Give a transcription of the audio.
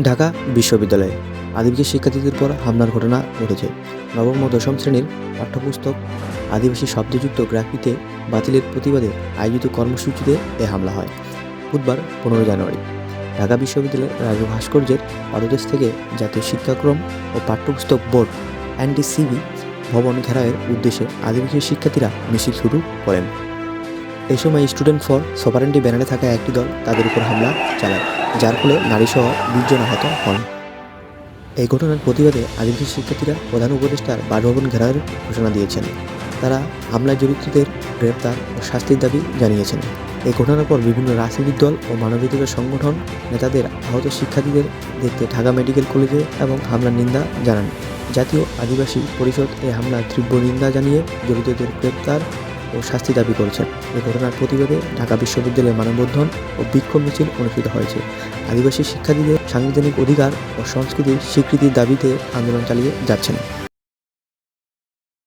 ঢাকা বিশ্ববিদ্যালয়ে আদিবাসী শিক্ষার্থীদের উপর হামলার ঘটনা ঘটেছে। নবম ও দশম শ্রেণীর পাঠ্যপুস্তক আদিবাসী শব্দযুক্ত গ্রাফিতে বাতিলের প্রতিবাদে আয়োজিত কর্মসূচিতে এ হামলা হয়। বুধবার 15 জানুয়ারি ঢাকা বিশ্ববিদ্যালয়ের রাজু ভাস্কর্যের পাদদেশ থেকে জাতীয় শিক্ষাক্রম ও পাঠ্যপুস্তক বোর্ড NDCB ভবন ঘেরাওয়ের উদ্দেশ্যে আদিবাসী শিক্ষার্থীরা মিছিল শুরু করেন। এই সময় স্টুডেন্ট ফর সভারেন্টি ব্যানারে থাকা একটি দল তাদের উপর হামলা চালায়, যার ফলে নারীসহ 20 জন আহত হন। এই ঘটনার প্রতিবাদে আদিবাসী শিক্ষার্থীরা প্রধান উপদেষ্টার বাসভবন ঘেরাওয়ের ঘোষণা দিয়েছেন। তারা হামলায় জড়িতদের গ্রেপ্তার ও শাস্তির দাবি জানিয়েছেন। এই ঘটনার পর বিভিন্ন রাজনৈতিক দল ও মানবাধিকার সংগঠন নেতাদের আহত শিক্ষার্থীদের দেখতে ঢাকা মেডিকেল কলেজে এবং হামলার নিন্দা জানান। জাতীয় আদিবাসী পরিষদ এই হামলার তীব্র নিন্দা জানিয়ে জড়িতদের গ্রেপ্তার ও শাস্তি দাবি করেছেন। এই ঘটনার প্রতিবাদে ঢাকা বিশ্ববিদ্যালয়ে মানববন্ধন ও বিক্ষোভ মিছিল অনুষ্ঠিত হয়েছে। আদিবাসী শিক্ষার্থীদের সাংবিধানিক অধিকার ও সংস্কৃতির স্বীকৃতির দাবিতে আন্দোলন চালিয়ে যাচ্ছেন।